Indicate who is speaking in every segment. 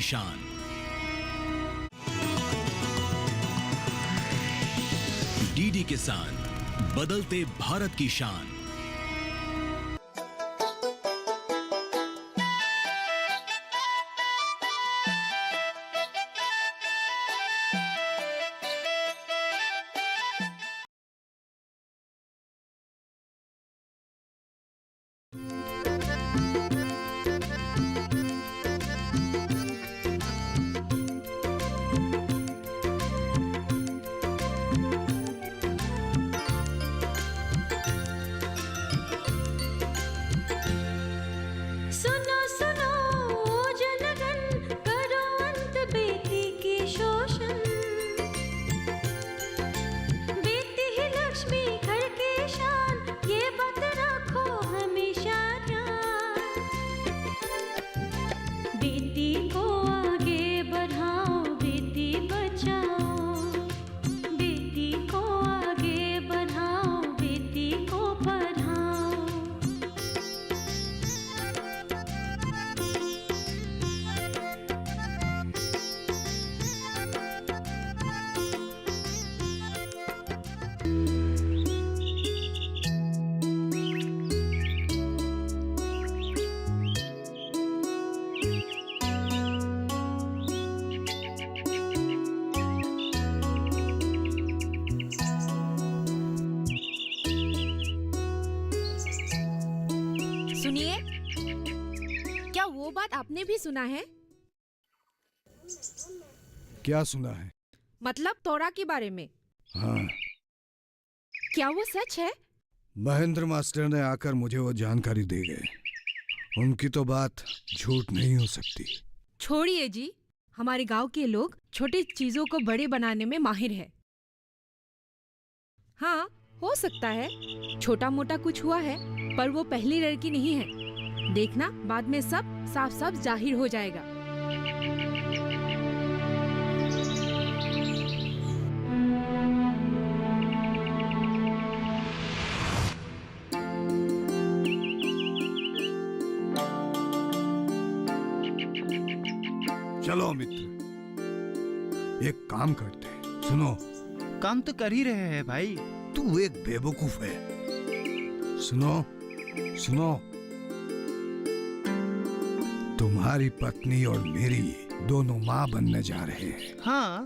Speaker 1: शान। डीडी किसान, बदलते भारत की शान।
Speaker 2: सुनिए, क्या वो बात आपने भी सुना है?
Speaker 3: क्या सुना है?
Speaker 2: मतलब तोरा के बारे में।
Speaker 3: हाँ,
Speaker 2: क्या वो सच है?
Speaker 3: महेंद्र मास्टर ने आकर मुझे वो जानकारी दे गए। उनकी तो बात झूठ नहीं हो सकती।
Speaker 2: छोड़िए जी, हमारे गांव के लोग छोटी चीजों को बड़े बनाने में माहिर है। हाँ, हो सकता है छोटा मोटा कुछ हुआ है, पर वो पहली लड़की नहीं है। देखना, बाद में सब साफ साफ जाहिर हो जाएगा।
Speaker 3: चलो मित्र, एक काम करते हैं। सुनो,
Speaker 4: काम तो कर ही रहे हैं भाई।
Speaker 3: तू एक बेवकूफ है। सुनो सुनो, तुम्हारी पत्नी और मेरी दोनों माँ बनने जा रहे हैं।
Speaker 4: हाँ,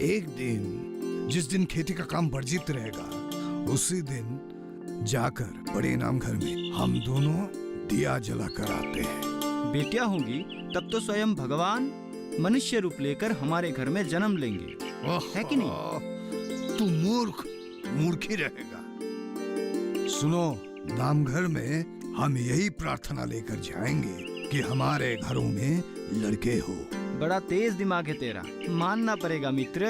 Speaker 3: एक दिन, जिस दिन खेती का काम वर्जित रहेगा, उसी दिन जाकर बड़े इनाम घर में हम दोनों दिया जलाकर आते हैं।
Speaker 4: बेटियां होंगी तब तो स्वयं भगवान मनुष्य रूप लेकर हमारे घर में जन्म लेंगे, है कि नहीं?
Speaker 3: तू मूर्ख ही रहेगा। सुनो, नाम घर में हम यही प्रार्थना लेकर जाएंगे कि हमारे घरों में लड़के हो।
Speaker 4: बड़ा तेज दिमाग है तेरा, मानना पड़ेगा मित्र।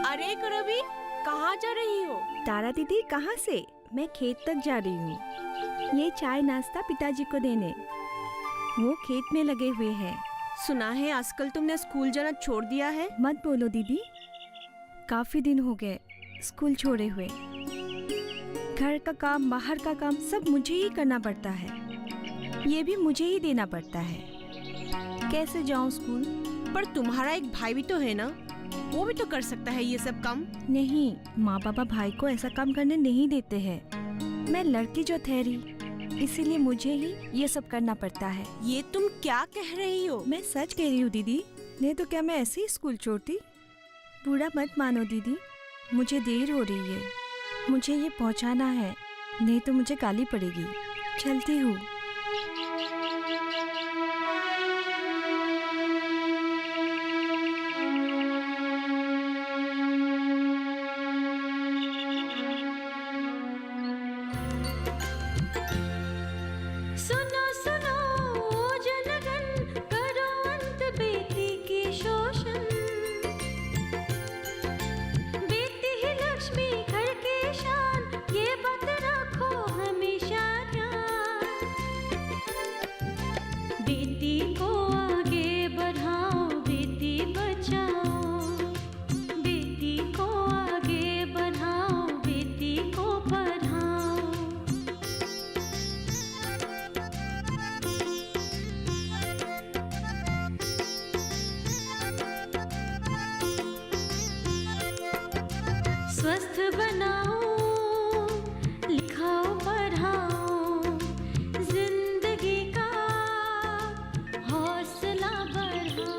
Speaker 2: अरे करबी, कहाँ जा रही हो?
Speaker 5: तारा दीदी, कहाँ से? मैं खेत तक जा रही हूँ। ये चाय नाश्ता पिताजी को देने। वो खेत में लगे हुए हैं।
Speaker 6: सुना है आजकल तुमने स्कूल जाना छोड़ दिया है।
Speaker 5: मत बोलो दीदी, काफी दिन हो गए स्कूल छोड़े हुए। घर का काम, बाहर का काम सब मुझे ही करना पड़ता है। ये भी मुझे ही देना पड़ता है। कैसे जाऊँ स्कूल?
Speaker 6: पर तुम्हारा एक भाई भी तो है ना, वो भी तो कर सकता है ये सब काम।
Speaker 5: नहीं, माँ पापा भाई को ऐसा काम करने नहीं देते हैं। मैं लड़की जो ठहरी, इसीलिए मुझे ही ये सब करना पड़ता है।
Speaker 6: ये तुम क्या कह रही हो?
Speaker 5: मैं सच कह रही हूँ दीदी। नहीं तो क्या मैं ऐसे ही स्कूल छोड़ती? बुरा मत मानो दीदी, मुझे देर हो रही है। मुझे ये पहुँचाना है, नहीं तो मुझे गाली पड़ेगी। चलती हूँ।
Speaker 7: स्वस्थ बनाओ, लिखाओ पढ़ाओ, जिंदगी का हौसला बढ़ाओ।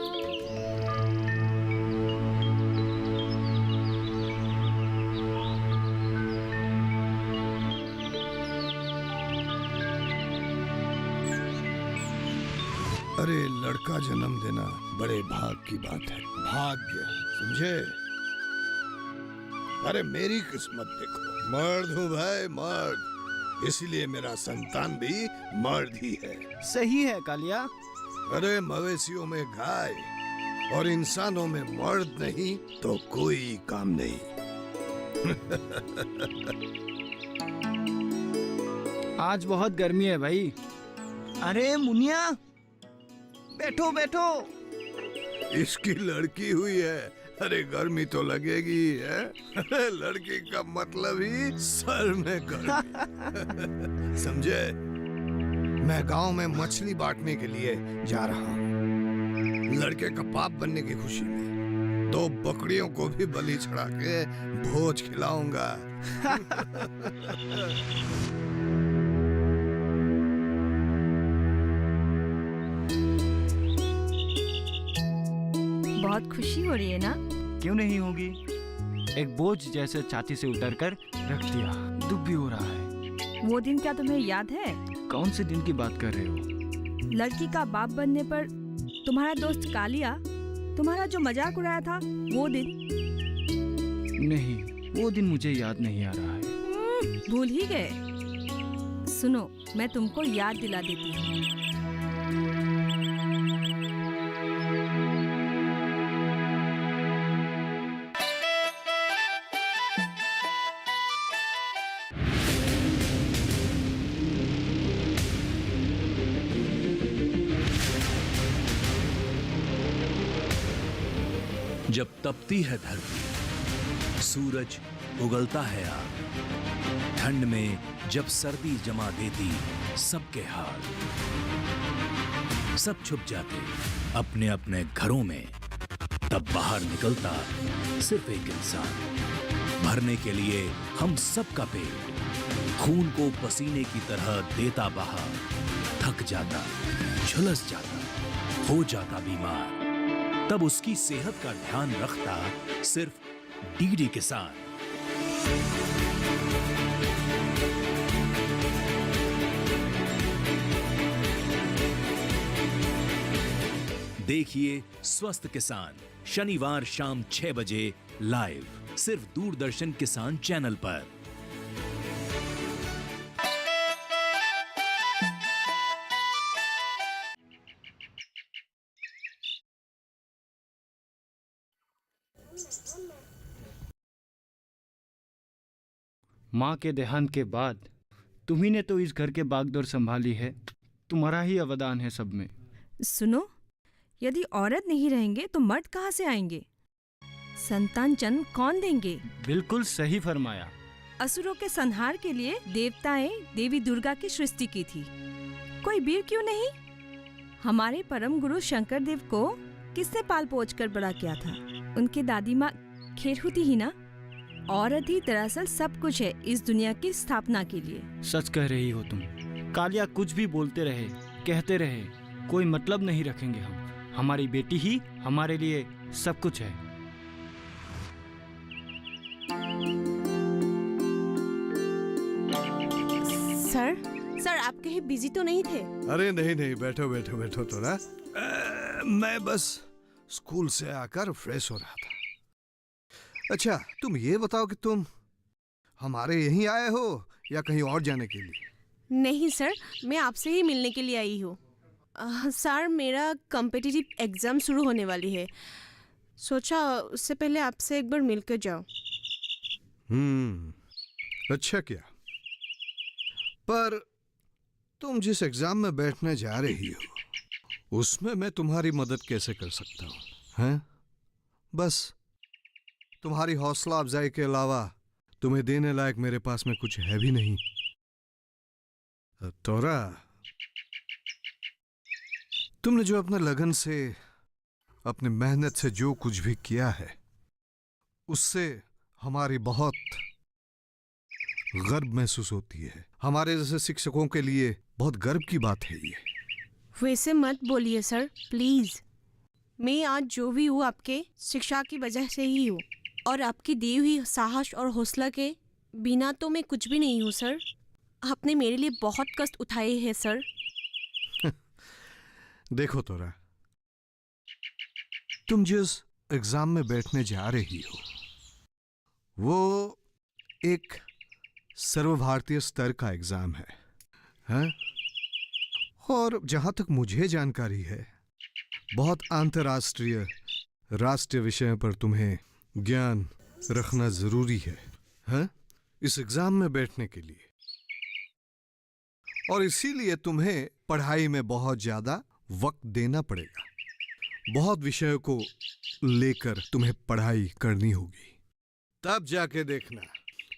Speaker 3: अरे लड़का जन्म देना बड़े भाग की बात है, भाग्य, समझे? अरे मेरी किस्मत देखो, मर्द हूँ भाई, मर्द, इसीलिए मेरा संतान भी मर्द ही है।
Speaker 4: सही है कालिया।
Speaker 3: अरे मवेशियों में गाय और इंसानों में मर्द नहीं तो कोई काम नहीं।
Speaker 4: आज बहुत गर्मी है भाई। अरे मुनिया, बैठो बैठो।
Speaker 3: इसकी लड़की हुई है, अरे गर्मी तो लगेगी ही है। अरे लड़की का मतलब ही सर में गर्मी। समझे? मैं गांव में मछली बांटने के लिए जा रहा हूँ, लड़के का बाप बनने की खुशी में 2 बकरियों को भी बलि चढ़ा के भोज खिलाऊंगा।
Speaker 5: बहुत खुशी हो रही है ना?
Speaker 4: क्यों नहीं होगी? एक बोझ जैसे छाती से उतरकर रख दिया, दुख भी हो रहा है।
Speaker 5: वो दिन क्या तुम्हें याद है?
Speaker 4: कौन से दिन की बात कर रहे हो?
Speaker 5: लड़की का बाप बनने पर तुम्हारा दोस्त कालिया तुम्हारा जो मजाक उड़ाया था, वो दिन।
Speaker 4: नहीं, वो दिन मुझे याद नहीं आ रहा है।
Speaker 5: भूल ही गए। सुनो, मैं तुमको याद दिला देती हूँ।
Speaker 1: जब तपती है धरती, सूरज उगलता है आग, ठंड में जब सर्दी जमा देती सबके हाल, सब छुप जाते अपने अपने घरों में, तब बाहर निकलता सिर्फ एक इंसान, भरने के लिए हम सबका पेट, खून को पसीने की तरह देता बहा, थक जाता, झुलस जाता, हो जाता बीमार, तब उसकी सेहत का ध्यान रखता सिर्फ डीडी किसान। देखिए स्वस्थ किसान शनिवार शाम 6 बजे लाइव, सिर्फ दूरदर्शन किसान चैनल पर।
Speaker 4: माँ के देहांत के बाद तुम्ही ने तो इस घर के बागडोर संभाली है, तुम्हारा ही अवदान है सब में।
Speaker 5: सुनो, यदि औरत नहीं रहेंगे तो मर्द कहाँ से आएंगे? संतान जन्म कौन देंगे?
Speaker 4: बिल्कुल सही फरमाया।
Speaker 5: असुरों के संहार के लिए देवताएं देवी दुर्गा की सृष्टि की थी। कोई वीर क्यों नहीं? हमारे परम गुरु शंकर देव को किसने पाल पोछ कर बड़ा किया था? उनकी दादी माँ खेरहुती ही ना। औरत ही दरअसल सब कुछ है इस दुनिया की स्थापना के लिए।
Speaker 4: सच कह रही हो तुम। कालिया कुछ भी बोलते रहे, कहते रहे, कोई मतलब नहीं रखेंगे हम। हमारी बेटी ही हमारे लिए सब कुछ है।
Speaker 6: सर आप कहीं बिजी तो नहीं थे?
Speaker 3: अरे नहीं नहीं, बैठो बैठो बैठो तो ना। मैं बस स्कूल से आकर फ्रेश हो रहा था। अच्छा, तुम ये बताओ कि तुम हमारे यहीं आए हो या कहीं और जाने के लिए?
Speaker 6: नहीं सर, मैं आपसे ही मिलने के लिए आई हूँ। सर, मेरा कॉम्पिटिटिव एग्जाम शुरू होने वाली है, सोचा उससे पहले आपसे एक बार मिलकर जाओ।
Speaker 3: अच्छा किया। पर तुम जिस एग्जाम में बैठने जा रही हो उसमें मैं तुम्हारी मदद कैसे कर सकता हूँ? हैं? बस तुम्हारी हौसला अफजाई के अलावा तुम्हें देने लायक मेरे पास में कुछ है भी नहीं। तोरा, तुमने जो अपने लगन से, अपनी मेहनत से जो कुछ भी किया है, उससे हमारी बहुत गर्व महसूस होती है। हमारे जैसे शिक्षकों के लिए बहुत गर्व की बात है ये।
Speaker 6: वैसे मत बोलिए सर, प्लीज। मैं आज जो भी हूँ आपके शिक्षा की वजह से ही हूँ, और आपकी दी हुई साहस और हौसला के बिना तो मैं कुछ भी नहीं हूँ सर। आपने मेरे लिए बहुत कष्ट उठाए हैं सर।
Speaker 3: देखो तोरा, तुम जिस एग्जाम में बैठने जा रही हो वो एक सर्वभारतीय स्तर का एग्जाम है, हैं? और जहां तक मुझे जानकारी है बहुत अंतर्राष्ट्रीय राष्ट्रीय विषयों पर तुम्हें ज्ञान रखना जरूरी है, हैं? इस एग्जाम में बैठने के लिए। और इसीलिए तुम्हें पढ़ाई में बहुत ज्यादा वक्त देना पड़ेगा। बहुत विषयों को लेकर तुम्हें पढ़ाई करनी होगी। तब जाके देखना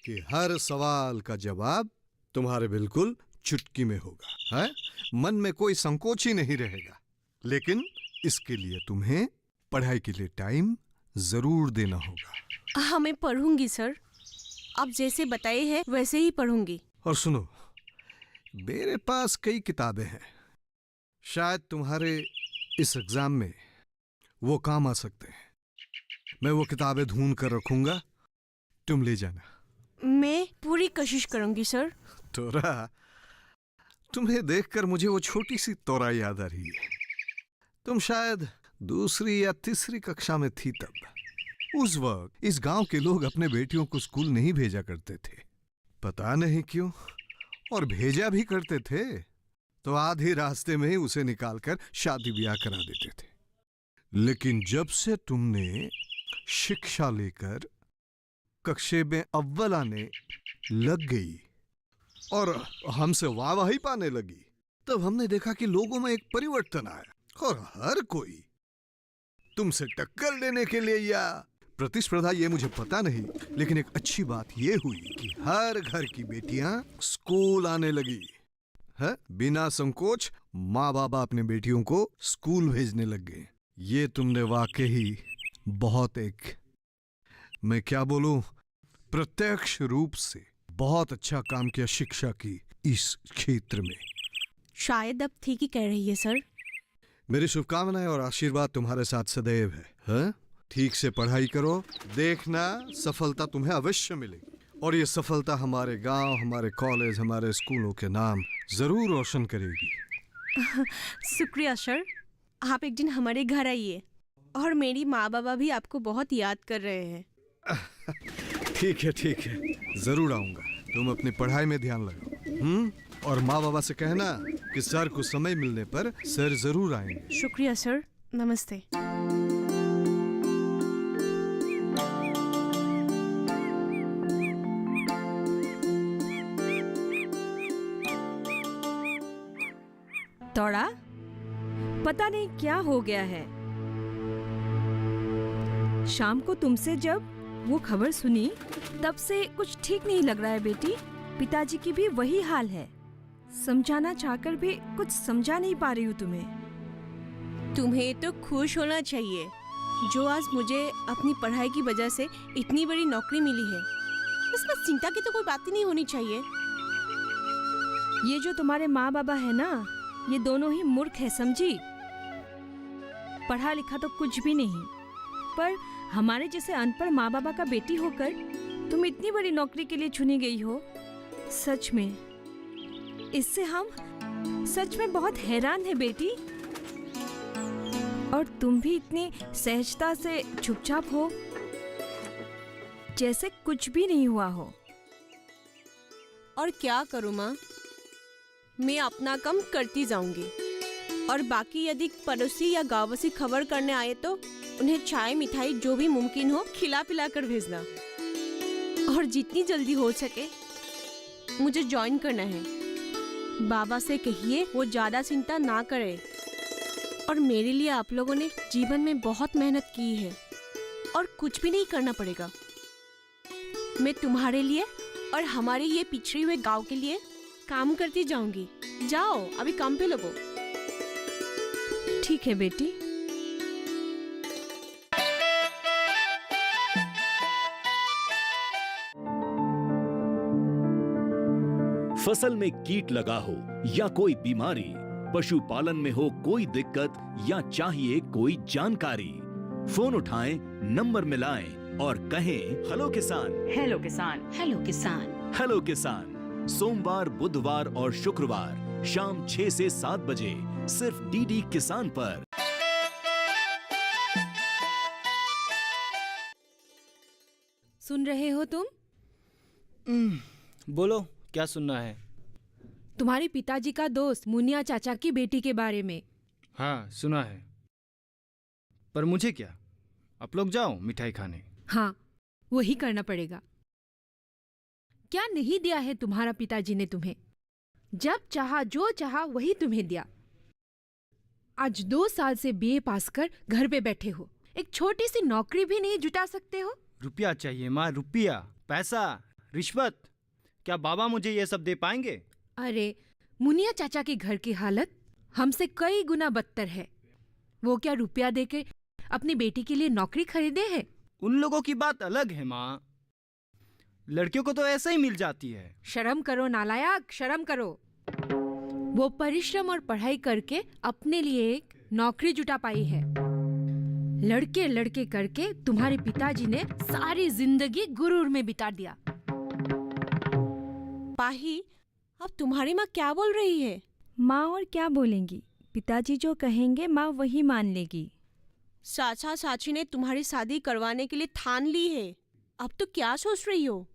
Speaker 3: कि हर सवाल का जवाब तुम्हारे बिल्कुल चुटकी में होगा, है? मन में कोई संकोच ही नहीं रहेगा। लेकिन इसके लिए तुम्हें पढ़ाई के लिए टाइम जरूर देना होगा।
Speaker 6: हाँ, मैं पढ़ूंगी सर। आप जैसे बताए हैं वैसे ही पढ़ूंगी।
Speaker 3: और सुनो, मेरे पास कई किताबें हैं, शायद तुम्हारे इस एग्जाम में वो काम आ सकते हैं। मैं वो किताबें ढूंढ कर रखूंगा, तुम ले जाना।
Speaker 6: मैं पूरी कोशिश करूंगी सर।
Speaker 3: तोरा, तुम्हें देखकर मुझे वो छोटी सी तोरा याद आ रही है। तुम शायद दूसरी या तीसरी कक्षा में थी तब। उस वक्त इस गांव के लोग अपने बेटियों को स्कूल नहीं भेजा करते थे, पता नहीं क्यों, और भेजा भी करते थे तो आधे रास्ते में ही उसे निकालकर शादी ब्याह करा देते थे। लेकिन जब से तुमने शिक्षा लेकर कक्षा में अव्वल आने लग गई और हमसे वाहवाही पाने लगी, तब हमने देखा कि लोगों में एक परिवर्तन आया और हर कोई तुमसे टक्कर लेने के लिए या प्रतिस्पर्धा, ये मुझे पता नहीं, लेकिन एक अच्छी बात ये हुई कि हर घर की बेटियां स्कूल आने लगी है। बिना संकोच माँ बाबा अपने बेटियों को स्कूल भेजने लग गए। ये तुमने वाकई बहुत एक, मैं क्या बोलूं, प्रत्यक्ष रूप से बहुत अच्छा काम किया शिक्षा की इस क्षेत्र में।
Speaker 6: शायद अब ठीक ही कह रही है सर।
Speaker 3: मेरी शुभकामनाएं और आशीर्वाद तुम्हारे साथ सदैव है? ठीक से पढ़ाई करो, देखना सफलता तुम्हें अवश्य मिलेगी। और ये सफलता हमारे गांव, हमारे कॉलेज, हमारे स्कूलों के नाम जरूर रोशन करेगी।
Speaker 6: शुक्रिया सर। आप एक दिन हमारे घर आइए, और मेरी माँ बाबा भी आपको बहुत याद कर रहे हैं।
Speaker 3: ठीक है, ठीक है, जरूर आऊंगा। तुम अपनी पढ़ाई में ध्यान लगाओ, और माँ बाबा से कहना कि सर को समय मिलने पर सर जरूर आएंगे।
Speaker 6: शुक्रिया सर, नमस्ते।
Speaker 5: तोड़ा, पता नहीं क्या हो गया है। शाम को तुमसे जब वो खबर सुनी तब से कुछ ठीक नहीं लग रहा है बेटी। पिताजी की भी वही हाल है। समझाना चाहकर भी कुछ समझा नहीं पा रही हूँ तुम्हें।
Speaker 6: तुम्हें तो खुश होना चाहिए जो आज मुझे अपनी पढ़ाई की वजह से इतनी बड़ी नौकरी मिली है। इसमें चिंता की तो कोई बात ही नहीं होनी चाहिए।
Speaker 5: ये जो तुम्हारे माँ बाबा है ना, ये दोनों ही मूर्ख है, समझी? पढ़ा लिखा तो कुछ भी नहीं, पर हमारे जैसे अनपढ़ माँ बाबा का बेटी होकर तुम इतनी बड़ी नौकरी के लिए चुनी गई हो। सच में इससे हम सच में बहुत हैरान हैं बेटी। और तुम भी इतनी सहजता से चुपचाप हो, जैसे कुछ भी नहीं हुआ हो।
Speaker 6: और क्या करूँ माँ, मैं अपना काम करती जाऊंगी, और बाकी यदि पड़ोसी या गांववासी खबर करने आए तो उन्हें चाय मिठाई जो भी मुमकिन हो खिला पिला कर भेजना। और जितनी जल्दी हो सके मुझे ज्वाइन करना है। बाबा से कहिए वो ज्यादा चिंता ना करे। और मेरे लिए आप लोगों ने जीवन में बहुत मेहनत की है, और कुछ भी नहीं करना पड़ेगा। मैं तुम्हारे लिए और हमारे ये पिछड़े हुए गांव के लिए काम करती जाऊंगी। जाओ, अभी काम पे लगो।
Speaker 5: ठीक है बेटी।
Speaker 1: फसल में कीट लगा हो या कोई बीमारी, पशुपालन में हो कोई दिक्कत या चाहिए कोई जानकारी, फोन उठाएं, नंबर मिलाएं और कहें हेलो किसान।
Speaker 8: हेलो किसान।
Speaker 2: हेलो किसान।
Speaker 1: हेलो किसान सोमवार, बुधवार और शुक्रवार शाम 6 से 7 बजे सिर्फ डीडी किसान पर।
Speaker 2: सुन रहे हो तुम?
Speaker 4: बोलो, क्या सुनना है?
Speaker 2: तुम्हारे पिताजी का दोस्त मुनिया चाचा की बेटी के बारे में।
Speaker 4: हाँ, सुना है। पर मुझे क्या? आप लोग जाओ मिठाई खाने।
Speaker 2: हाँ, वही करना पड़ेगा। क्या नहीं दिया है तुम्हारा पिताजी ने तुम्हें? जब चाहा जो चाहा वही तुम्हें दिया। आज 2 साल से बीए पास कर घर पे बैठे हो, एक छोटी सी नौकरी भी नहीं जुटा सकते हो।
Speaker 4: रुपया चाहिए माँ, रुपया, पैसा, रिश्वत। क्या बाबा मुझे ये सब दे पाएंगे?
Speaker 2: अरे, मुनिया चाचा के घर की हालत हमसे कई गुना बदतर है। वो क्या रुपया देके अपनी बेटी के लिए नौकरी खरीदे हैं?
Speaker 4: उन लोगों की बात अलग है माँ। लड़कियों को तो ऐसा ही मिल जाती है।
Speaker 2: शर्म करो नालायक, शर्म करो। वो परिश्रम और पढ़ाई करके अपने लिए एक नौकरी जुटा पाई है। लड़के लड़के करके तुम्हारे पिताजी ने सारी जिंदगी गुरूर में बिता दिया।
Speaker 6: पाही, अब तुम्हारी माँ क्या बोल रही है?
Speaker 5: माँ और क्या बोलेंगी? पिताजी जो कहेंगे माँ वही मान लेगी।
Speaker 6: चाचा चाची ने तुम्हारी शादी करवाने के लिए ठान ली है। अब तो क्या सोच रही हो?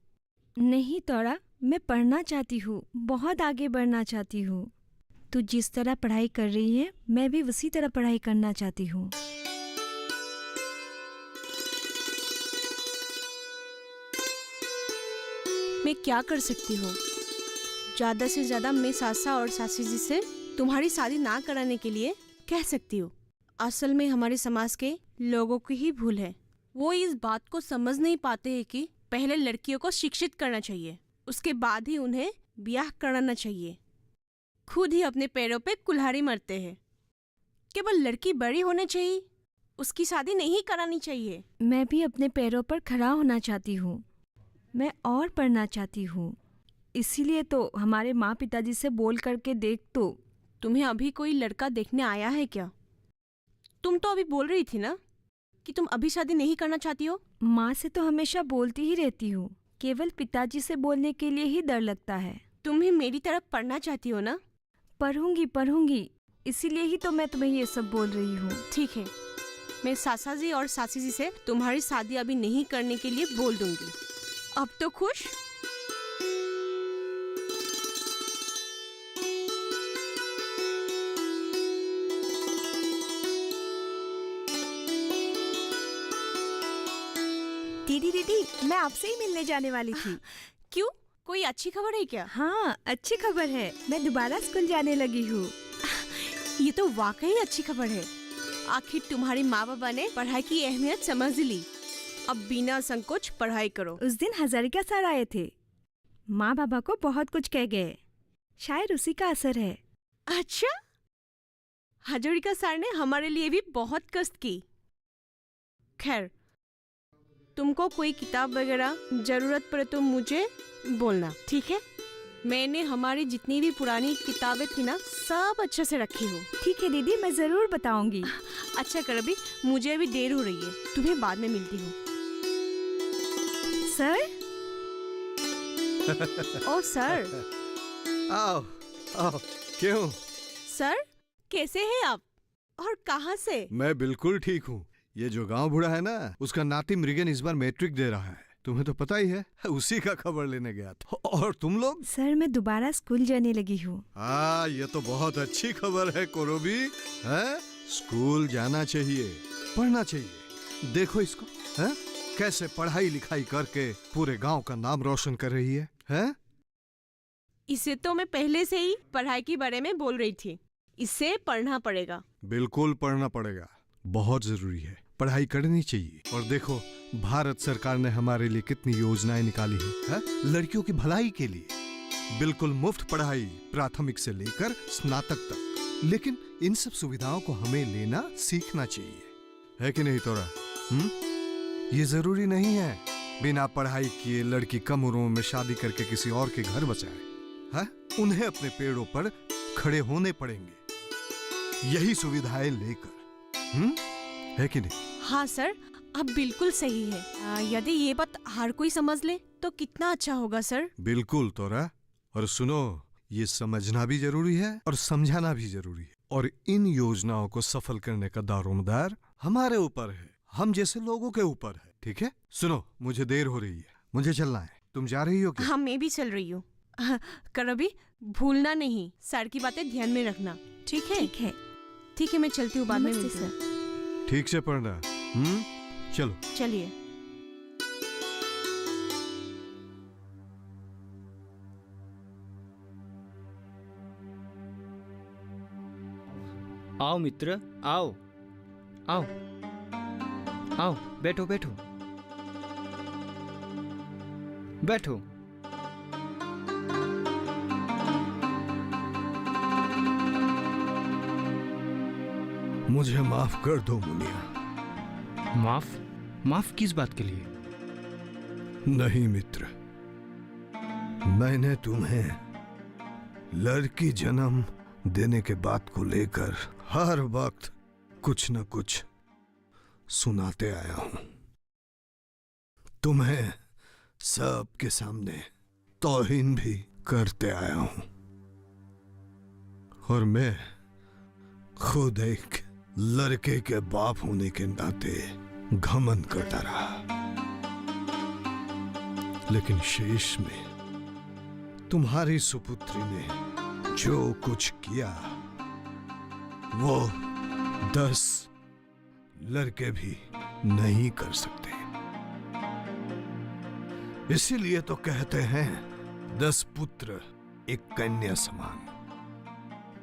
Speaker 5: नहीं तोड़ा, मैं पढ़ना चाहती हूँ, बहुत आगे बढ़ना चाहती हूँ। तू जिस तरह पढ़ाई कर रही है मैं भी उसी तरह पढ़ाई करना चाहती हूँ।
Speaker 6: मैं क्या कर सकती हूँ? ज्यादा से ज्यादा मैं सासा और सासी जी से तुम्हारी शादी ना कराने के लिए कह सकती हूँ। असल में हमारे समाज के लोगों की ही भूल है। वो इस बात को समझ नहीं पाते हैं कि पहले लड़कियों को शिक्षित करना चाहिए, उसके बाद ही उन्हें ब्याह कराना चाहिए। खुद ही अपने पैरों पे कुल्हाड़ी मरते हैं। केवल लड़की बड़ी होनी चाहिए, उसकी शादी नहीं करानी चाहिए।
Speaker 5: मैं भी अपने पैरों पर खड़ा होना चाहती हूँ। मैं और पढ़ना चाहती हूँ। इसीलिए तो हमारे माँ पिताजी से बोल करके देख। तो
Speaker 6: तुम्हें अभी कोई लड़का देखने आया है क्या? तुम तो अभी बोल रही थी ना कि तुम अभी शादी नहीं करना चाहती हो।
Speaker 5: माँ से तो हमेशा बोलती ही रहती हूँ, केवल पिताजी से बोलने के लिए ही डर लगता है।
Speaker 6: तुम भी मेरी तरफ पढ़ना चाहती हो ना?
Speaker 5: पढ़ूंगी पढ़ूंगी, इसीलिए ही तो मैं तुम्हें ये सब बोल रही हूँ।
Speaker 6: ठीक है, मैं सासा जी और सासी जी से तुम्हारी शादी अभी नहीं करने के लिए बोल दूंगी। अब तो खुश?
Speaker 5: दीदी दीदी, मैं आपसे ही मिलने जाने वाली थी।
Speaker 6: क्यों, कोई अच्छी खबर है क्या?
Speaker 5: हाँ, अच्छी खबर है। मैं दोबारा स्कूल जाने लगी हूँ।
Speaker 6: ये तो वाकई अच्छी खबर है। आखिर तुम्हारे माँ बाबा ने पढ़ाई की अहमियत समझ ली। अब बिना संकोच पढ़ाई करो।
Speaker 5: उस दिन हजारिका सर आए थे, माँ बाबा को बहुत कुछ कह गए। शायद उसी का असर है।
Speaker 6: अच्छा, हजारिका सर ने हमारे लिए भी बहुत कष्ट की। खैर, तुमको कोई किताब वगैरह जरूरत पड़े तो मुझे बोलना, ठीक है? मैंने हमारी जितनी भी पुरानी किताबें थी ना, सब अच्छे से रखी हो।
Speaker 5: ठीक है दीदी, मैं जरूर बताऊंगी।
Speaker 6: अच्छा कर, अभी मुझे अभी देर हो रही है, तुम्हें बाद में मिलती हूँ।
Speaker 5: सर?
Speaker 6: ओ सर।
Speaker 3: आओ आओ। क्यों?
Speaker 6: सर, कैसे हैं आप और कहाँ से?
Speaker 3: मैं बिल्कुल ठीक हूँ। ये जो गांव बूढ़ा है ना, उसका नाती मृगन इस बार मैट्रिक दे रहा है। तुम्हें तो पता ही है, उसी का खबर लेने गया था। और तुम लोग?
Speaker 5: सर, मैं दोबारा स्कूल जाने लगी हूँ।
Speaker 3: हाँ, ये तो बहुत अच्छी खबर है कोरोबी। है, स्कूल जाना चाहिए, पढ़ना चाहिए। देखो इसको, है कैसे पढ़ाई लिखाई करके पूरे गांव का नाम रोशन कर रही है, हैं?
Speaker 6: इसे तो मैं पहले से ही पढ़ाई के बारे में बोल रही थी। इसे पढ़ना पड़ेगा।
Speaker 3: बिल्कुल पढ़ना पड़ेगा, बहुत जरूरी है। पढ़ाई करनी चाहिए। और देखो, भारत सरकार ने हमारे लिए कितनी योजनाएं निकाली है? लड़कियों की भलाई के लिए बिल्कुल मुफ्त पढ़ाई, प्राथमिक से लेकर स्नातक तक। लेकिन इन सब सुविधाओं को हमें लेना सीखना चाहिए, है कि नहीं तोरा? ये जरूरी नहीं है बिना पढ़ाई किए लड़की कम उम्र में शादी करके किसी और के घर बसाए। है? उन्हें अपने पेड़ों पर खड़े होने पड़ेंगे, यही सुविधाएं लेकर। है कि नहीं?
Speaker 6: हाँ सर, अब बिल्कुल सही है। यदि ये बात हर कोई समझ ले तो कितना अच्छा होगा सर।
Speaker 3: बिल्कुल तोरा। और सुनो, ये समझना भी जरूरी है और समझाना भी जरूरी है, और इन योजनाओं को सफल करने का दारोमदार हमारे ऊपर है, हम जैसे लोगों के ऊपर है। ठीक है? सुनो, मुझे देर हो रही है, मुझे चलना है। तुम जा रही हो क्या?
Speaker 6: हाँ, मैं भी चल रही हूँ। करबी, भूलना नहीं, सर की बातें ध्यान में रखना। ठीक है?
Speaker 5: ठीक है।
Speaker 6: ठीक है, मैं चलती हूँ, बाद में
Speaker 5: नमस्ते
Speaker 6: मिलती हूँ।
Speaker 5: सर।
Speaker 3: ठीक से पढ़ना। चलो।
Speaker 6: चलिए।
Speaker 4: आओ मित्र, आओ आओ आओ, बैठो बैठो बैठो।
Speaker 3: मुझे माफ कर दो मुनिया।
Speaker 4: माफ? माफ किस बात के लिए?
Speaker 3: नहीं मित्र, मैंने तुम्हें लड़की जन्म देने के बात को लेकर हर वक्त कुछ न कुछ सुनाते आया हूं। तुम्हें सबके सामने तौहीन भी करते आया हूं, और मैं खुद एक लड़के के बाप होने के नाते घमंड करता रहा। लेकिन शेष में तुम्हारी सुपुत्री ने जो कुछ किया वो 10 लड़के भी नहीं कर सकते। इसीलिए तो कहते हैं 10 पुत्र एक कन्या समान।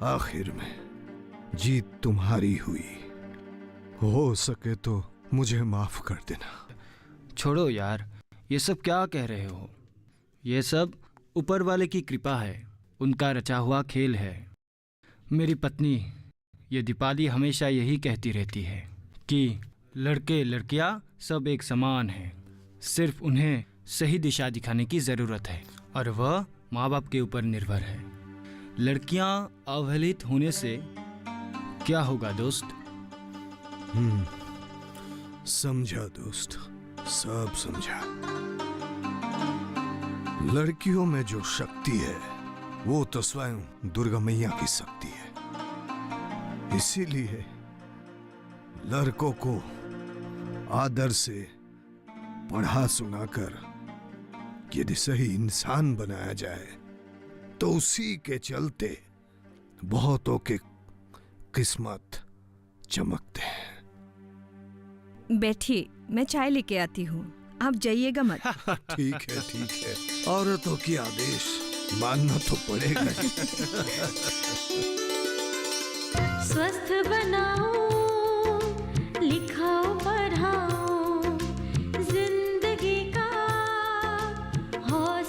Speaker 3: आखिर में जीत तुम्हारी हुई। हो सके तो मुझे माफ कर देना।
Speaker 4: छोड़ो यार, ये सब क्या कह रहे हो? ये सब ऊपर वाले की कृपा है, उनका रचा हुआ खेल है। मेरी पत्नी ये दीपाली हमेशा यही कहती रहती है कि लड़के लड़कियां सब एक समान हैं, सिर्फ उन्हें सही दिशा दिखाने की ज़रूरत है, और वह माँ बाप के ऊपर निर्भर है। लड़कियां अवहेलित होने से क्या होगा दोस्त?
Speaker 3: समझा दोस्त, सब समझा। लड़कियों में जो शक्ति है वो तो स्वयं दुर्गा मैया की शक्ति है। इसीलिए लड़कों को आदर से पढ़ा सुनाकर यदि सही इंसान बनाया जाए तो उसी के चलते बहुतों के किस्मत चमकते हैं।
Speaker 5: बैठिए, मैं चाय लेके आती हूँ, आप जाइएगा मत।
Speaker 3: ठीक है, ठीक है। औरतों की आदेश मानना तो पड़ेगा ही।
Speaker 7: स्वस्थ बनाओ, लिखाओ पढ़ाओ, जिंदगी का हौसला